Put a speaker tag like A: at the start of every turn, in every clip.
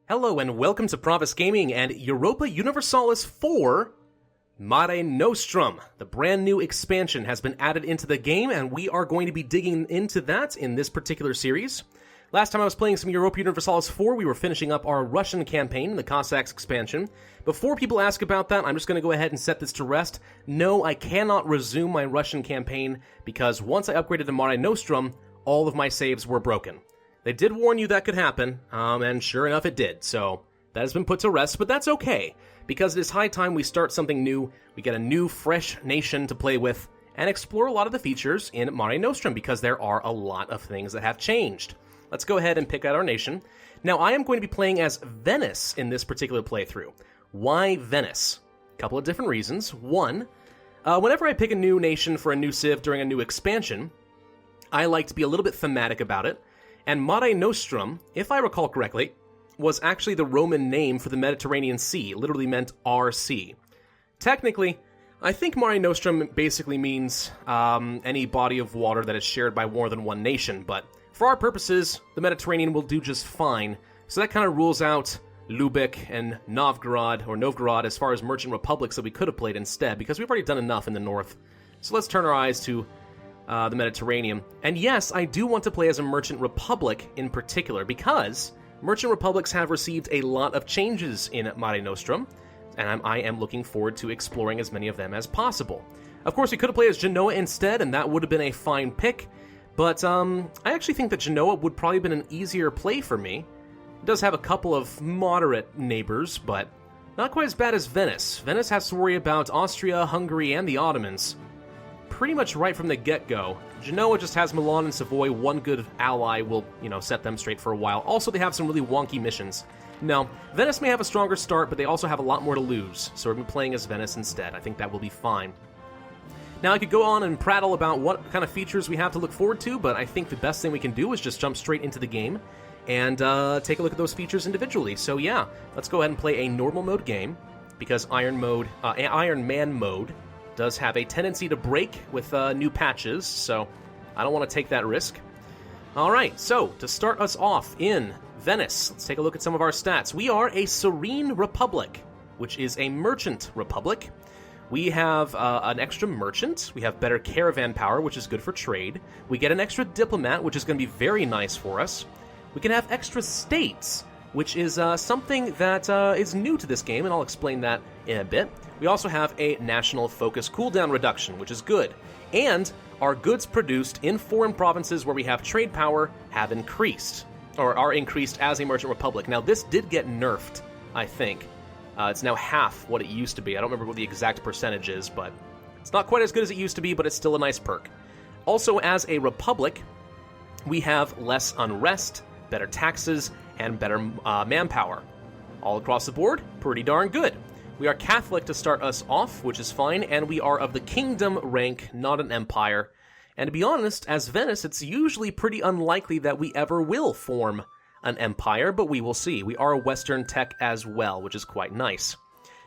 A: Hello and welcome to Pravus Gaming and Europa Universalis IV Mare Nostrum. The brand new expansion has been added into the game and we are going to be digging into that in this particular series. Last time I was playing some Europa Universalis IV, we were finishing up our Russian campaign, the Cossacks expansion. Before people ask about that, I'm just going to go ahead and set this to rest. No, I cannot resume my Russian campaign because once I upgraded to Mare Nostrum, all of my saves were broken. They did warn you that could happen, and sure enough it did, so that has been put to rest, but that's okay, because it is high time we start something new, we get a new, fresh nation to play with, and explore a lot of the features in Mare Nostrum, because there are a lot of things that have changed. Let's go ahead and pick out our nation. Now, I am going to be playing as Venice in this particular playthrough. Why Venice? A couple of different reasons. One, whenever I pick a new nation for a new civ during a new expansion, I like to be a little bit thematic about it. And Mare Nostrum, if I recall correctly, was actually the Roman name for the Mediterranean Sea. It literally meant our sea. Technically, I think Mare Nostrum basically means any body of water that is shared by more than one nation, but for our purposes, the Mediterranean will do just fine. So that kind of rules out Lubeck and Novgorod as far as merchant republics that we could have played instead, because we've already done enough in the north. So let's turn our eyes to the Mediterranean. And yes, I do want to play as a merchant republic in particular, because merchant republics have received a lot of changes in Mare Nostrum, and I am looking forward to exploring as many of them as possible. Of course, we could have played as Genoa instead, and that would have been a fine pick, but I actually think that Genoa would probably have been an easier play for me. It does have a couple of moderate neighbors, but not quite as bad as Venice. Venice has to worry about Austria, Hungary, and the Ottomans pretty much right from the get-go. Genoa just has Milan and Savoy. One good ally will, set them straight for a while. Also, they have some really wonky missions. No, Venice may have a stronger start, but they also have a lot more to lose, so we're going to be playing as Venice instead. I think that will be fine. Now, I could go on and prattle about what kind of features we have to look forward to, but I think the best thing we can do is just jump straight into the game and take a look at those features individually. So yeah, let's go ahead and play a normal mode game, because Iron Man mode does have a tendency to break with new patches, so I don't want to take that risk. Alright, so to start us off in Venice, let's take a look at some of our stats. We are a Serene Republic, which is a merchant republic. We have an extra merchant, we have better caravan power, which is good for trade. We get an extra diplomat, which is going to be very nice for us. We can have extra states, which is something that is new to this game, and I'll explain that in a bit. We also have a national focus cooldown reduction, which is good. And our goods produced in foreign provinces where we have trade power have increased, or are increased as a merchant republic. Now, this did get nerfed, I think. It's now half what it used to be. I don't remember what the exact percentage is, but it's not quite as good as it used to be, but it's still a nice perk. Also, as a republic, we have less unrest, better taxes, and better manpower. All across the board, pretty darn good. We are Catholic to start us off, which is fine, and we are of the kingdom rank, not an empire. And to be honest, as Venice, it's usually pretty unlikely that we ever will form an empire, but we will see. We are a Western tech as well, which is quite nice.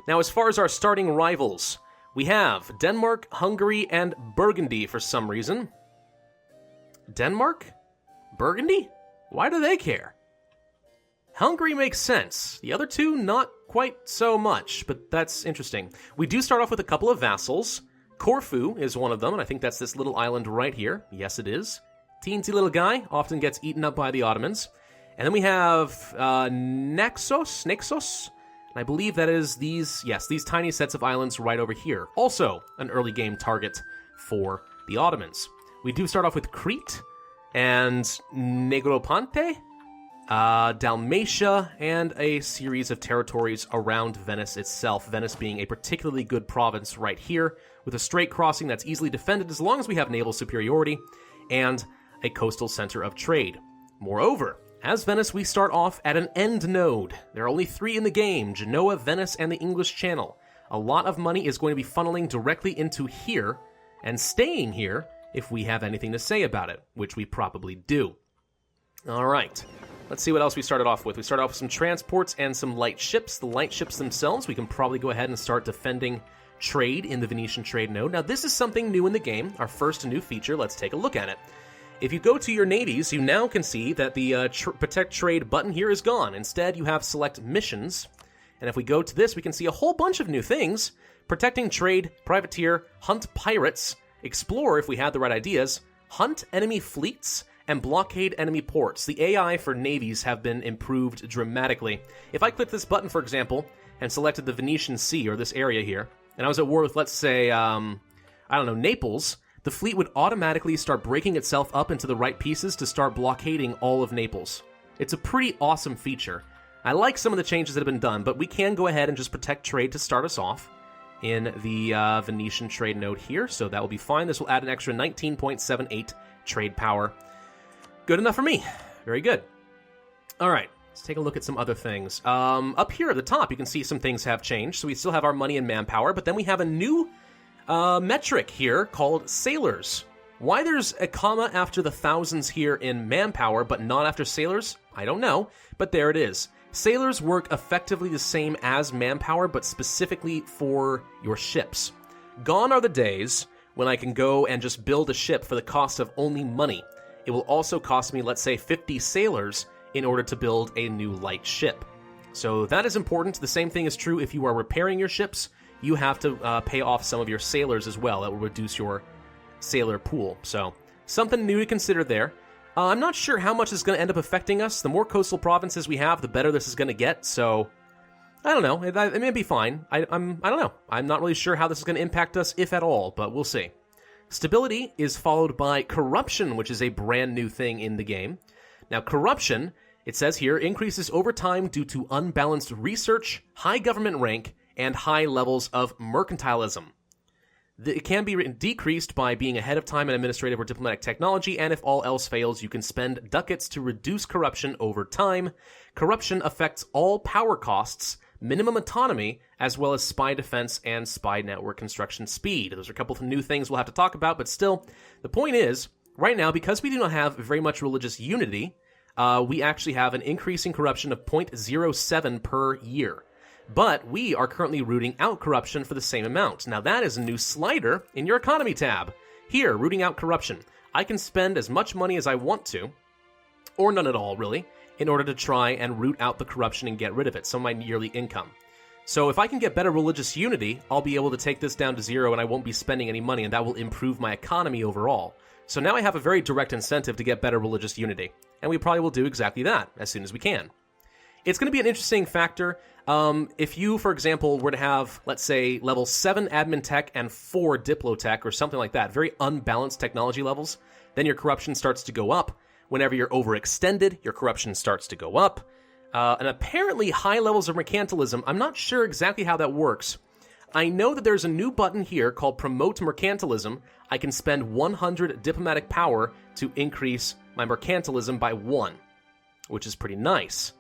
A: Now, as far as our starting rivals, we have Denmark, Hungary, and Burgundy for some reason. Denmark? Burgundy? Why do they care? Hungary makes sense. The other two, not quite so much, but that's interesting. We do start off with a couple of vassals. Corfu is one of them, and I think that's this little island right here. Yes, it is. Teensy little guy, often gets eaten up by the Ottomans. And then we have Naxos, and I believe that is these tiny sets of islands right over here. Also, an early game target for the Ottomans. We do start off with Crete and Negropont, Dalmatia, and a series of territories around Venice itself. Venice being a particularly good province right here, with a straight crossing that's easily defended as long as we have naval superiority, and a coastal center of trade. Moreover, as Venice, we start off at an end node. There are only 3 in the game: Genoa, Venice, and the English Channel. A lot of money is going to be funneling directly into here, and staying here if we have anything to say about it, which we probably do. Alright, let's see what else we started off with. We started off with some transports and some light ships. The light ships themselves, we can probably go ahead and start defending trade in the Venetian trade node. Now, this is something new in the game, our first new feature. Let's take a look at it. If you go to your navies, you now can see that the Protect Trade button here is gone. Instead, you have Select Missions. And if we go to this, we can see a whole bunch of new things. Protecting Trade, Privateer, Hunt Pirates, Explore if we had the right ideas, Hunt Enemy Fleets, and Blockade Enemy Ports. The AI for navies have been improved dramatically. If I click this button, for example, and selected the Venetian Sea, or this area here, and I was at war with, let's say, I don't know, Naples, the fleet would automatically start breaking itself up into the right pieces to start blockading all of Naples. It's a pretty awesome feature. I like some of the changes that have been done, but we can go ahead and just protect trade to start us off in the Venetian trade node here, so that will be fine. This will add an extra 19.78 trade power. Good enough for me. Very good. All right, let's take a look at some other things. Up here at the top, you can see some things have changed. So we still have our money and manpower, but then we have a new metric here called sailors. Why there's a comma after the thousands here in manpower, but not after sailors, I don't know, but there it is. Sailors work effectively the same as manpower, but specifically for your ships. Gone are the days when I can go and just build a ship for the cost of only money. It will also cost me, let's say, 50 sailors in order to build a new light ship. So that is important. The same thing is true if you are repairing your ships. You have to pay off some of your sailors as well. That will reduce your sailor pool. So something new to consider there. I'm not sure how much is going to end up affecting us. The more coastal provinces we have, the better this is going to get. So I don't know. It may be fine. I don't know. I'm not really sure how this is going to impact us, if at all, but we'll see. Stability is followed by corruption, which is a brand new thing in the game. Now, corruption, it says here, increases over time due to unbalanced research, high government rank, and high levels of mercantilism. It can be decreased by being ahead of time in administrative or diplomatic technology, and if all else fails, you can spend ducats to reduce corruption over time. Corruption affects all power costs, minimum autonomy, as well as spy defense and spy network construction speed. Those are a couple of new things we'll have to talk about, but still, the point is, right now, because we do not have very much religious unity, we actually have an increasing corruption of 0.07 per year. But we are currently rooting out corruption for the same amount. Now that is a new slider in your economy tab. Here, rooting out corruption. I can spend as much money as I want to, or none at all really, in order to try and root out the corruption and get rid of it, some of my yearly income. So if I can get better religious unity, I'll be able to take this down to 0 and I won't be spending any money, and that will improve my economy overall. So now I have a very direct incentive to get better religious unity, and we probably will do exactly that as soon as we can. It's going to be an interesting factor. If you, for example, were to have, let's say, level 7 admin tech and 4 diplo tech or something like that, very unbalanced technology levels, then your corruption starts to go up. Whenever you're overextended, your corruption starts to go up. And apparently high levels of mercantilism, I'm not sure exactly how that works. I know that there's a new button here called Promote Mercantilism. I can spend 100 diplomatic power to increase my mercantilism by 1, which is pretty nice.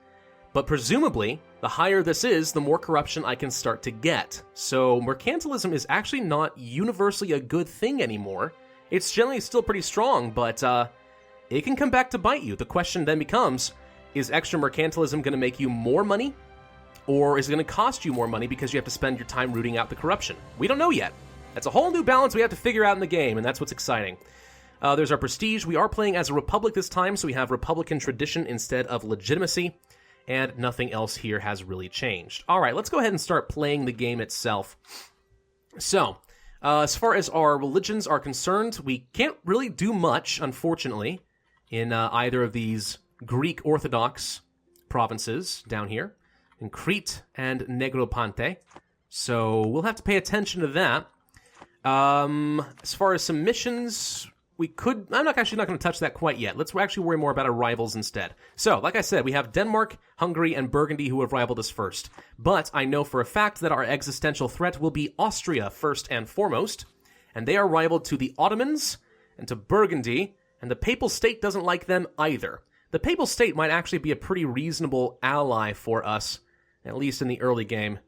A: But presumably, the higher this is, the more corruption I can start to get. So mercantilism is actually not universally a good thing anymore. It's generally still pretty strong, but it can come back to bite you. The question then becomes, is extra mercantilism going to make you more money? Or is it going to cost you more money because you have to spend your time rooting out the corruption? We don't know yet. That's a whole new balance we have to figure out in the game, and that's what's exciting. There's our prestige. We are playing as a republic this time, so we have republican tradition instead of legitimacy. And nothing else here has really changed. All right, let's go ahead and start playing the game itself. So, as far as our religions are concerned, we can't really do much, unfortunately, in either of these Greek Orthodox provinces down here, in Crete and Negropante. So, we'll have to pay attention to that. As far as some missions, we could... I'm actually not going to touch that quite yet. Let's actually worry more about our rivals instead. So, like I said, we have Denmark, Hungary, and Burgundy who have rivaled us first. But I know for a fact that our existential threat will be Austria first and foremost. And they are rivaled to the Ottomans and to Burgundy, and the Papal State doesn't like them either. The Papal State might actually be a pretty reasonable ally for us, at least in the early game.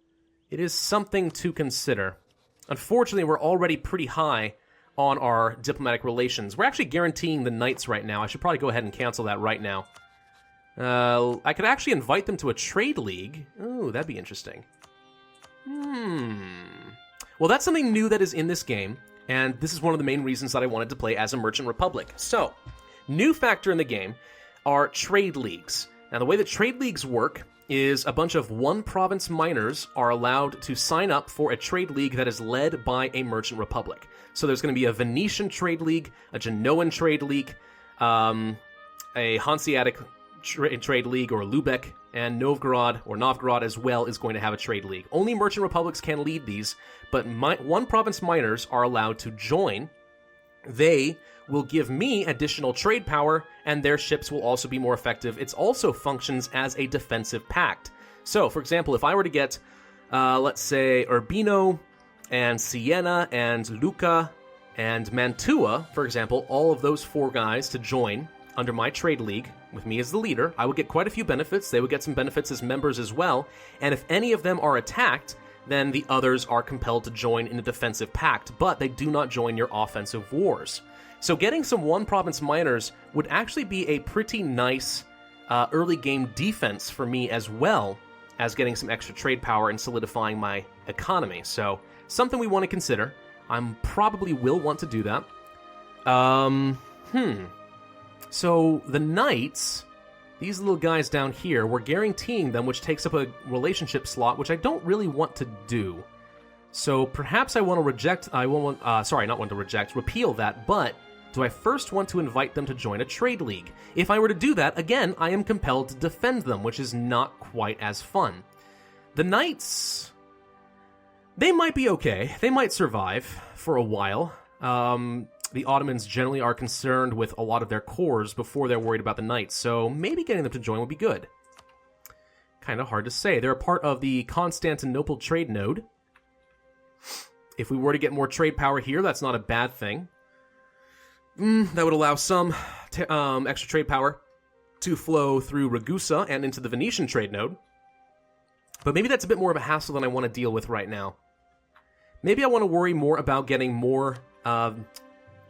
A: It is something to consider. Unfortunately, we're already pretty high on our diplomatic relations. We're actually guaranteeing the knights right now. I should probably go ahead and cancel that right now. I could actually invite them to a trade league. Ooh, that'd be interesting. Well, that's something new that is in this game, and this is one of the main reasons that I wanted to play as a merchant republic. So, New factor in the game are trade leagues. Now, the way that trade leagues work is a bunch of one-province miners are allowed to sign up for a trade league that is led by a merchant republic. So there's going to be a Venetian trade league, a Genoan trade league, a Hanseatic trade league, or Lubeck, and Novgorod as well is going to have a trade league. Only merchant republics can lead these, but one-province miners are allowed to join. They will give me additional trade power, and their ships will also be more effective. It also functions as a defensive pact. So, for example, if I were to get, let's say, Urbino, and Siena, and Lucca, and Mantua, for example, all of those 4 guys to join under my trade league, with me as the leader, I would get quite a few benefits. They would get some benefits as members as well, and if any of them are attacked, then the others are compelled to join in a defensive pact, but they do not join your offensive wars. So getting some one-province miners would actually be a pretty nice early game defense for me, as well as getting some extra trade power and solidifying my economy. So something we want to consider. I probably will want to do that. So the knights, these little guys down here, we're guaranteeing them, which takes up a relationship slot, which I don't really want to do. So perhaps I want to repeal that, but do I first want to invite them to join a trade league? If I were to do that, again, I am compelled to defend them, which is not quite as fun. The knights, they might be okay. They might survive for a while. The Ottomans generally are concerned with a lot of their cores before they're worried about the knights, so maybe getting them to join would be good. Kind of hard to say. They're a part of the Constantinople trade node. If we were to get more trade power here, that's not a bad thing. That would allow some extra trade power to flow through Ragusa and into the Venetian trade node. But maybe that's a bit more of a hassle than I want to deal with right now. Maybe I want to worry more about getting more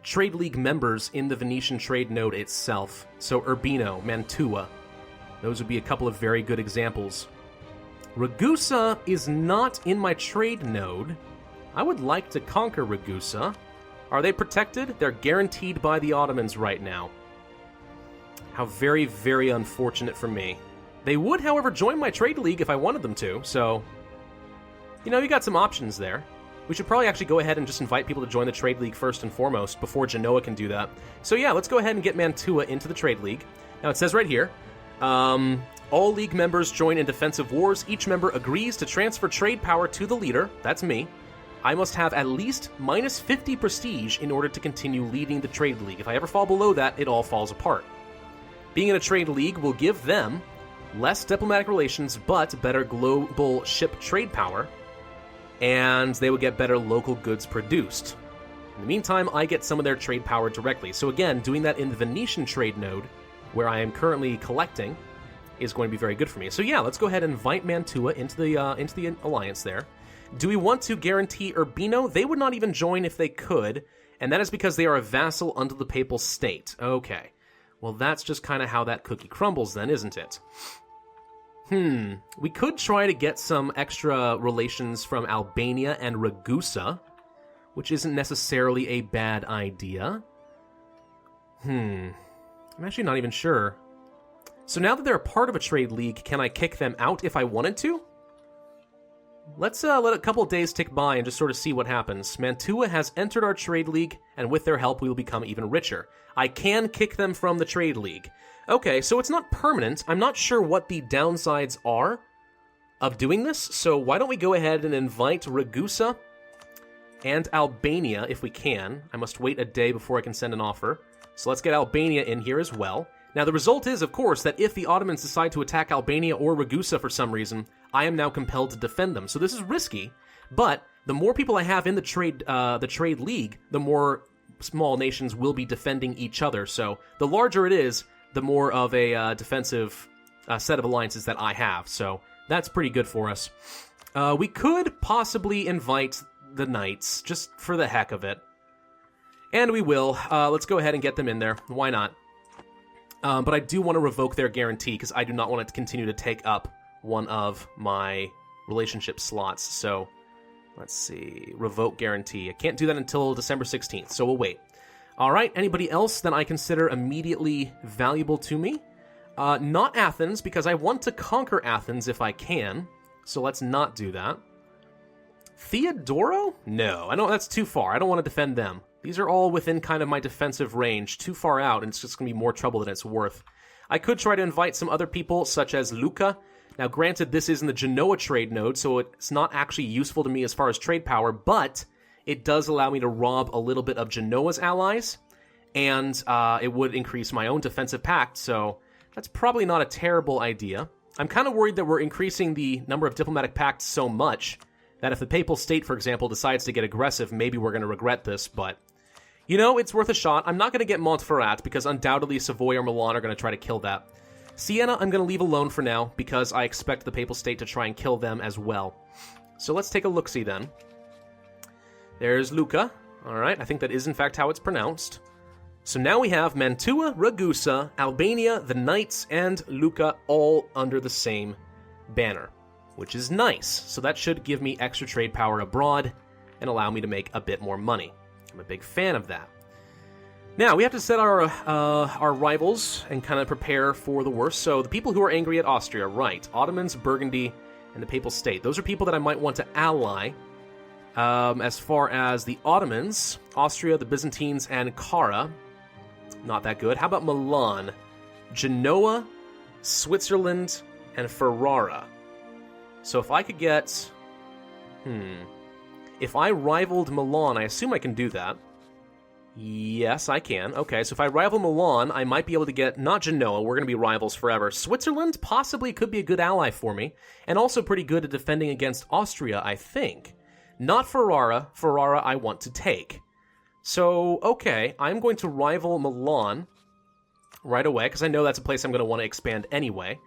A: trade league members in the Venetian trade node itself. So Urbino, Mantua. Those would be a couple of very good examples. Ragusa is not in my trade node. I would like to conquer Ragusa. Are they protected? They're guaranteed by the Ottomans right now. How very, very unfortunate for me. They would, however, join my trade league if I wanted them to, so... You know, you got some options there. We should probably actually go ahead and just invite people to join the trade league first and foremost, before Genoa can do that. So yeah, let's go ahead and get Mantua into the trade league. Now, it says right here, all league members join in defensive wars. Each member agrees to transfer trade power to the leader. That's me. I must have at least minus 50 prestige in order to continue leading the trade league. If I ever fall below that, it all falls apart. Being in a trade league will give them less diplomatic relations, but better global ship trade power, and they will get better local goods produced. In the meantime, I get some of their trade power directly. So again, doing that in the Venetian trade node, where I am currently collecting, is going to be very good for me. So yeah, let's go ahead and invite Mantua into the alliance there. Do we want to guarantee Urbino? They would not even join if they could, and that is because they are a vassal under the papal state. Okay. Well, that's just kind of how that cookie crumbles then, isn't it? We could try to get some extra relations from Albania and Ragusa, which isn't necessarily a bad idea. I'm actually not even sure. So now that they're a part of a trade league, can I kick them out if I wanted to? Let's let a couple days tick by and just sort of see what happens. Mantua has entered our trade league, and with their help, we will become even richer. I can kick them from the trade league. Okay, so it's not permanent. I'm not sure what the downsides are of doing this, so why don't we go ahead and invite Ragusa and Albania if we can. I must wait a day before I can send an offer. So let's get Albania in here as well. Now, the result is, of course, that if the Ottomans decide to attack Albania or Ragusa for some reason, I am now compelled to defend them. So this is risky, but the more people I have in the trade league, the more small nations will be defending each other. So the larger it is, the more of a defensive set of alliances that I have. So that's pretty good for us. We could possibly invite the knights, just for the heck of it. And we will. Let's go ahead and get them in there. Why not? But I do want to revoke their guarantee, because I do not want it to continue to take up one of my relationship slots. So, let's see. Revoke guarantee. I can't do that until December 16th, so we'll wait. All right, anybody else that I consider immediately valuable to me? Not Athens, because I want to conquer Athens if I can, so let's not do that. Theodoro? No, I don't. That's too far. I don't want to defend them. These are all within kind of my defensive range, too far out, and it's just going to be more trouble than it's worth. I could try to invite some other people, such as Lucca. Now, granted, this is in the Genoa trade node, so it's not actually useful to me as far as trade power, but it does allow me to rob a little bit of Genoa's allies, and it would increase my own defensive pact, so that's probably not a terrible idea. I'm kind of worried that we're increasing the number of diplomatic pacts so much that if the Papal State, for example, decides to get aggressive, maybe we're going to regret this, but you know, it's worth a shot. I'm not going to get Montferrat, because undoubtedly Savoy or Milan are going to try to kill that. Siena, I'm going to leave alone for now, because I expect the Papal State to try and kill them as well. So let's take a look-see then. There's Lucca. Alright, I think that is in fact how it's pronounced. So now we have Mantua, Ragusa, Albania, the Knights, and Lucca all under the same banner, which is nice. So that should give me extra trade power abroad and allow me to make a bit more money. I'm a big fan of that. Now, we have to set our rivals and kind of prepare for the worst. So the people who are angry at Austria, right. Ottomans, Burgundy, and the Papal State. Those are people that I might want to ally. As far as the Ottomans, Austria, the Byzantines, and Cara, not that good. How about Milan? Genoa, Switzerland, and Ferrara. So if I could get... If I rivaled Milan, I assume I can do that. Yes, I can. Okay, so if I rival Milan, I might be able to get, not Genoa, we're going to be rivals forever. Switzerland possibly could be a good ally for me, and also pretty good at defending against Austria, I think. Not Ferrara. Ferrara I want to take. So, okay, I'm going to rival Milan right away, because I know that's a place I'm going to want to expand anyway.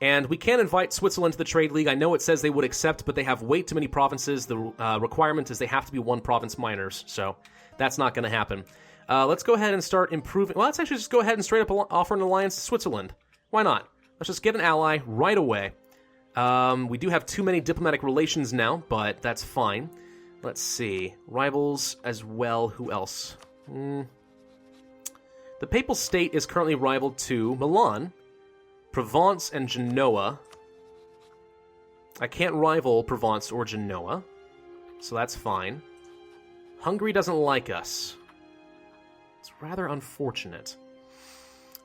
A: And we can invite Switzerland to the Trade League. I know it says they would accept, but they have way too many provinces. The requirement is they have to be one province minors, so that's not going to happen. Let's go ahead and start improving. Well, let's actually just go ahead and straight up offer an alliance to Switzerland. Why not? Let's just get an ally right away. We do have too many diplomatic relations now, but that's fine. Let's see. Rivals as well. Who else? The Papal State is currently rivaled to Milan, Provence, and Genoa. I can't rival Provence or Genoa, so that's fine. Hungary doesn't like us. It's rather unfortunate.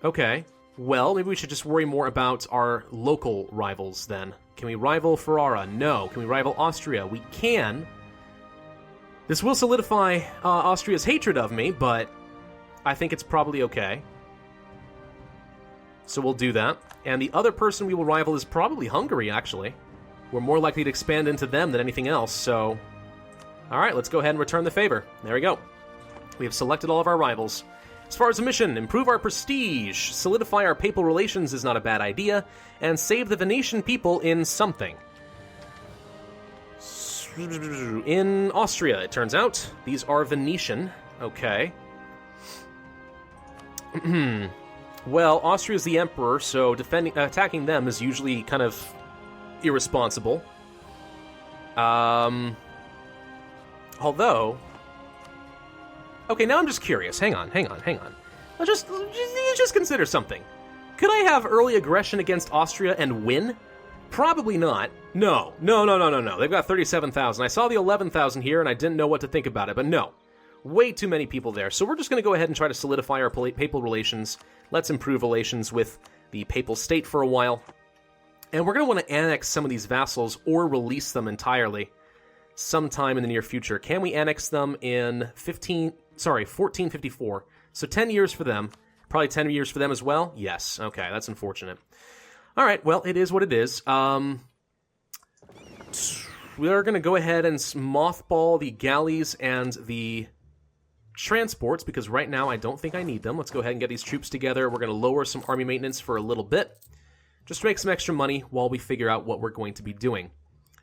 A: Okay, well, maybe we should just worry more about our local rivals then. Can we rival Ferrara? No. Can we rival Austria? We can. This will solidify Austria's hatred of me, but I think it's probably okay. So we'll do that. And the other person we will rival is probably Hungary, actually. We're more likely to expand into them than anything else, so... Alright, let's go ahead and return the favor. There we go. We have selected all of our rivals. As far as the mission, improve our prestige, solidify our papal relations is not a bad idea, and save the Venetian people in something. In Austria, it turns out. These are Venetian. Okay. Well, Austria's the emperor, so attacking them is usually kind of irresponsible. Although... Okay, now I'm just curious. Hang on. Let's just consider something. Could I have early aggression against Austria and win? Probably not. No. They've got 37,000. I saw the 11,000 here, and I didn't know what to think about it, but no. Way too many people there. So we're just going to go ahead and try to solidify our papal relations. Let's improve relations with the Papal State for a while. And we're going to want to annex some of these vassals or release them entirely sometime in the near future. Can we annex them in 1454? So 10 years for them. Probably 10 years for them as well? Yes. Okay, that's unfortunate. All right, well, it is what it is. We are going to go ahead and mothball the galleys and the transports, because right now I don't think I need them. Let's go ahead and get these troops together. We're going to lower some army maintenance for a little bit, just to make some extra money while we figure out what we're going to be doing.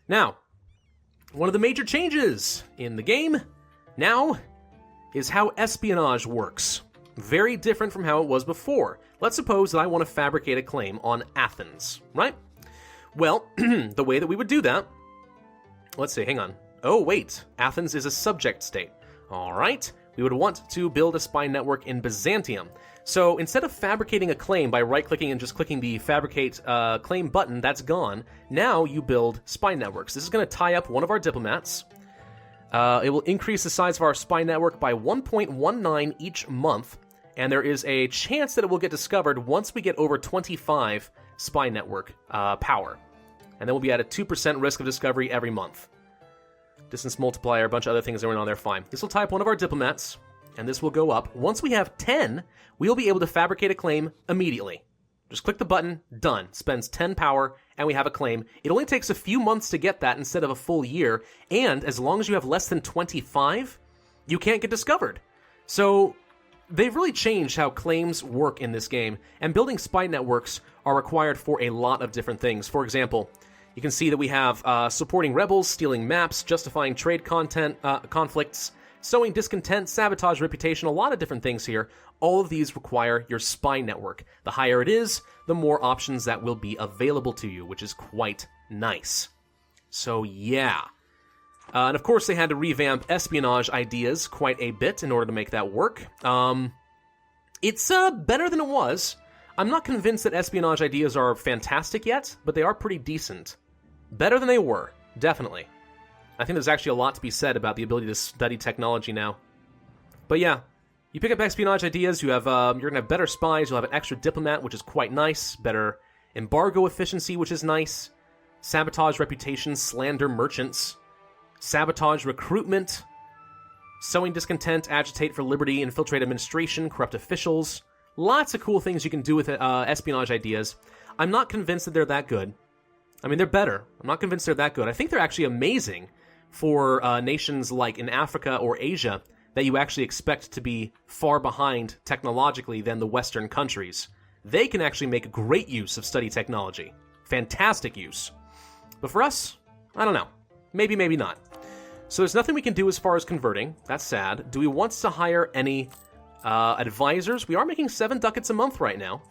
A: Now, one of the major changes in the game now is how espionage works. Very different from how it was before. Let's suppose that I want to fabricate a claim on Athens, right? Well, the way that we would do that... Let's see, hang on. Oh, wait. Athens is a subject state. All right. we would want to build a spy network in Byzantium. So instead of fabricating a claim by right-clicking and just clicking the fabricate claim button, that's gone. Now you build spy networks. This is going to tie up one of our diplomats. It will increase the size of our spy network by 1.19 each month, and there is a chance that it will get discovered once we get over 25 spy network power. And then we'll be at a 2% risk of discovery every month. Distance multiplier, a bunch of other things that went on there, fine. This will type one of our diplomats, and this will go up. Once we have 10, we'll be able to fabricate a claim immediately. Just click the button, done. Spends 10 power, and we have a claim. It only takes a few months to get that instead of a full year, and as long as you have less than 25, you can't get discovered. So they've really changed how claims work in this game, and building spy networks are required for a lot of different things. For example, you can see that we have supporting rebels, stealing maps, justifying trade conflicts, sowing discontent, sabotage reputation, a lot of different things here. All of these require your spy network. The higher it is, the more options that will be available to you, which is quite nice. So yeah. And of course they had to revamp espionage ideas quite a bit in order to make that work. It's better than it was. I'm not convinced that espionage ideas are fantastic yet, but they are pretty decent. Better than they were, definitely. I think there's actually a lot to be said about the ability to study technology now. But yeah, you pick up espionage ideas, you have you're gonna have better spies, you'll have an extra diplomat, which is quite nice, better embargo efficiency, which is nice, sabotage reputation, slander merchants, sabotage recruitment, sowing discontent, agitate for liberty, infiltrate administration, corrupt officials. Lots of cool things you can do with espionage ideas. I'm not convinced that they're that good. I mean, they're better. I'm not convinced they're that good. I think they're actually amazing for nations like in Africa or Asia that you actually expect to be far behind technologically than the Western countries. They can actually make great use of study technology. Fantastic use. But for us, I don't know. Maybe, maybe not. So there's nothing we can do as far as converting. That's sad. Do we want to hire any advisors? We are making 7 ducats a month right now,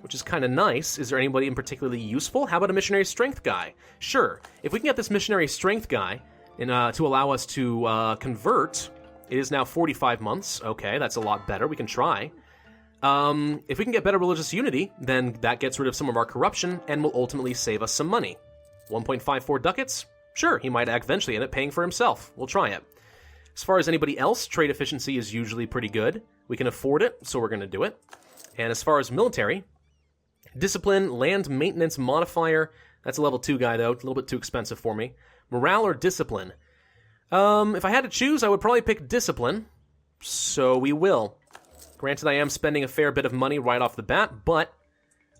A: which is kind of nice. Is there anybody in particularly useful? How about a missionary strength guy? Sure. If we can get this missionary strength guy to allow us to convert, it is now 45 months. Okay, that's a lot better. We can try. If we can get better religious unity, then that gets rid of some of our corruption and will ultimately save us some money. 1.54 ducats? Sure, he might eventually end up paying for himself. We'll try it. As far as anybody else, trade efficiency is usually pretty good. We can afford it, so we're going to do it. And as far as military, discipline, land maintenance modifier, that's a level 2 guy though, it's a little bit too expensive for me. Morale or discipline? If I had to choose, I would probably pick discipline, so we will. Granted, I am spending a fair bit of money right off the bat, but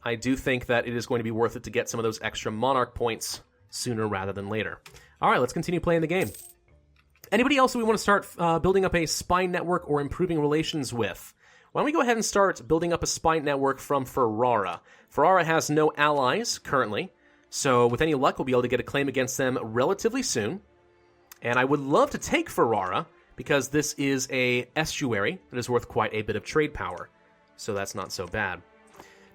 A: I do think that it is going to be worth it to get some of those extra monarch points sooner rather than later. Alright, let's continue playing the game. Anybody else that we want to start building up a spy network or improving relations with? Why don't we go ahead and start building up a spy network from Ferrara. Ferrara has no allies currently, so with any luck we'll be able to get a claim against them relatively soon. And I would love to take Ferrara, because this is a estuary that is worth quite a bit of trade power, so that's not so bad.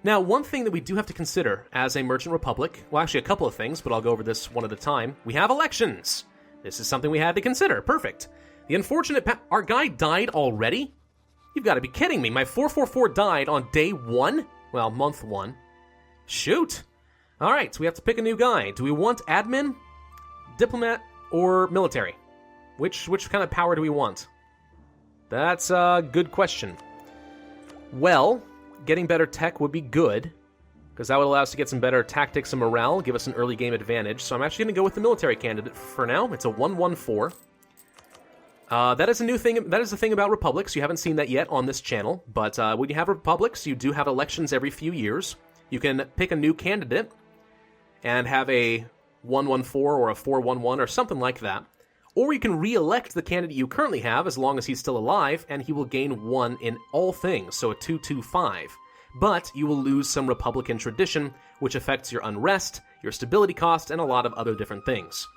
A: Now, one thing that we do have to consider as a merchant republic, well actually a couple of things, but I'll go over this one at a time. We have elections! This is something we had to consider. Perfect. The unfortunate our guy died already? You've got to be kidding me. My 444 died on day 1? Well, month 1. Shoot. Alright, so we have to pick a new guy. Do we want admin, diplomat, or military? Which kind of power do we want? That's a good question. Well, getting better tech would be good, because that would allow us to get some better tactics and morale, give us an early game advantage. So I'm actually going to go with the military candidate for now. It's a 114. That is a new thing. That is the thing about republics. You haven't seen that yet on this channel, but when you have republics, you do have elections every few years. You can pick a new candidate and have a 114 or a 411 or something like that. Or you can re-elect the candidate you currently have as long as he's still alive, and he will gain 1 in all things, so a 225. But you will lose some Republican tradition, which affects your unrest, your stability cost, and a lot of other different things.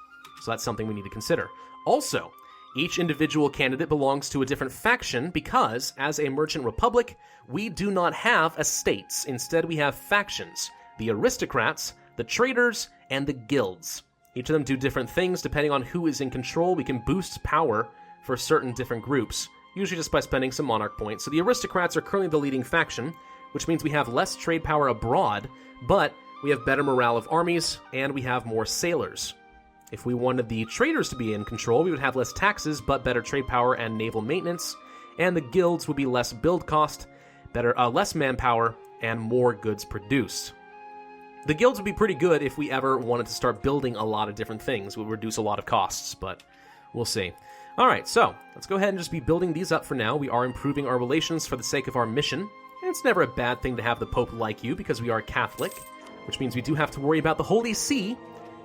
A: So that's something we need to consider. Also, each individual candidate belongs to a different faction because, as a merchant republic, we do not have estates. Instead, we have factions. The aristocrats, the traders, and the guilds. Each of them do different things depending on who is in control. We can boost power for certain different groups usually just by spending some monarch points. So the aristocrats are currently the leading faction, which means we have less trade power abroad, but we have better morale of armies, and we have more sailors. If we wanted the traders to be in control, we would have less taxes, but better trade power and naval maintenance, and the guilds would be less build cost, less manpower, and more goods produced. The guilds would be pretty good if we ever wanted to start building a lot of different things. It would reduce a lot of costs, but we'll see. Alright, so let's go ahead and just be building these up for now. We are improving our relations for the sake of our mission. And it's never a bad thing to have the Pope like you, because we are Catholic, which means we do have to worry about the Holy See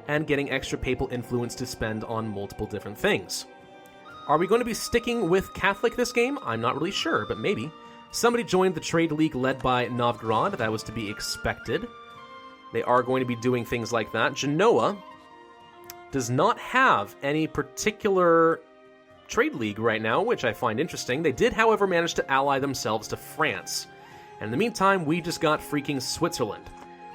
A: and getting extra papal influence to spend on multiple different things. Are we going to be sticking with Catholic this game? I'm not really sure, but maybe. Somebody joined the trade league led by Novgorod. That was to be expected. They are going to be doing things like that. Genoa does not have any particular trade league right now, which I find interesting. They did, however, manage to ally themselves to France. And in the meantime, we just got freaking Switzerland.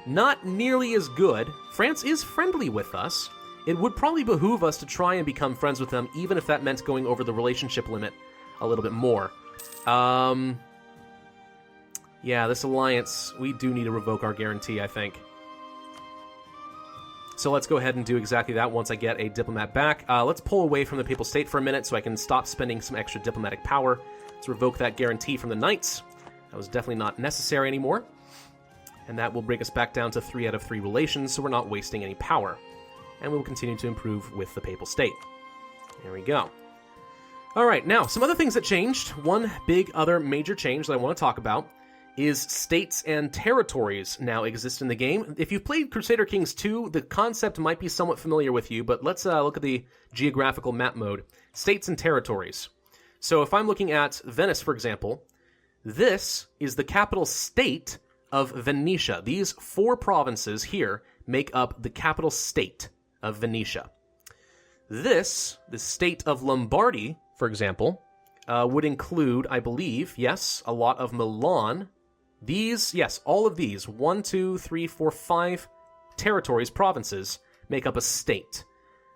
A: Not nearly as good. France is friendly with us. It would probably behoove us to try and become friends with them, even if that meant going over the relationship limit a little bit more. Yeah, this alliance, we do need to revoke our guarantee, I think. So let's go ahead and do exactly that once I get a diplomat back. Let's pull away from the Papal State for a minute so I can stop spending some extra diplomatic power. Let's revoke that guarantee from the Knights. That was definitely not necessary anymore. And that will bring us back down to 3 out of 3 relations, so we're not wasting any power. And we will continue to improve with the Papal State. There we go. Alright, now, some other things that changed. One big other major change that I want to talk about is states and territories now exist in the game. If you've played Crusader Kings 2, the concept might be somewhat familiar with you, but let's look at the geographical map mode. States and territories. So if I'm looking at Venice, for example, this is the capital state of Venetia. These 4 provinces here make up the capital state of Venetia. The state of Lombardy, for example, would include, I believe, yes, a lot of Milan. These, yes, all of these, 1, 2, 3, 4, 5 territories, provinces, make up a state.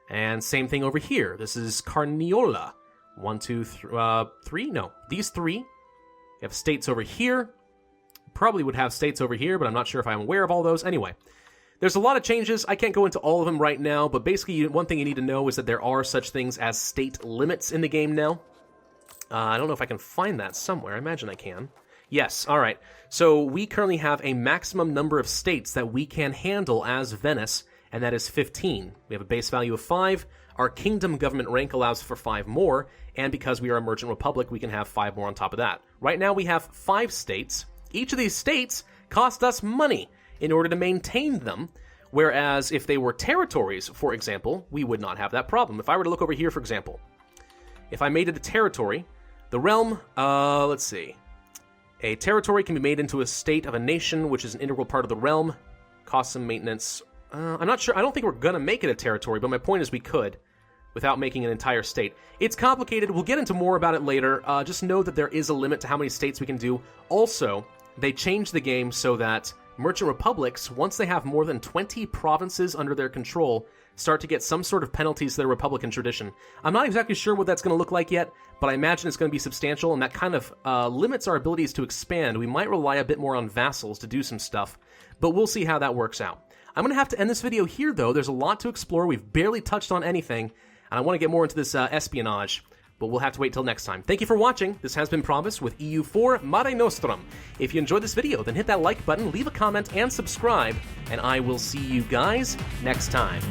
A: And same thing over here. This is Carniola. 1, 2, 3, no, these 3. You have states over here. Probably would have states over here, but I'm not sure if I'm aware of all those. Anyway, there's a lot of changes. I can't go into all of them right now, but basically one thing you need to know is that there are such things as state limits in the game now. I don't know if I can find that somewhere. I imagine I can. Yes, all right. So we currently have a maximum number of states that we can handle as Venice, and that is 15. We have a base value of 5. Our kingdom government rank allows for 5 more, and because we are a merchant republic, we can have 5 more on top of that. Right now we have 5 states. Each of these states cost us money in order to maintain them, whereas if they were territories, for example, we would not have that problem. If I were to look over here, for example, if I made it a territory, the realm, let's see. A territory can be made into a state of a nation, which is an integral part of the realm. Costs some maintenance. I'm not sure. I don't think we're going to make it a territory, but my point is we could without making an entire state. It's complicated. We'll get into more about it later. Just know that there is a limit to how many states we can do. Also, they changed the game so that merchant republics, once they have more than 20 provinces under their control, start to get some sort of penalties to their republican tradition. I'm not exactly sure what that's going to look like yet, but I imagine it's going to be substantial, and that kind of limits our abilities to expand. We might rely a bit more on vassals to do some stuff, but we'll see how that works out. I'm going to have to end this video here, though. There's a lot to explore. We've barely touched on anything, and I want to get more into this espionage, but we'll have to wait till next time. Thank you for watching. This has been Pravus with EU4 Mare Nostrum. If you enjoyed this video, then hit that like button, leave a comment, and subscribe, and I will see you guys next time.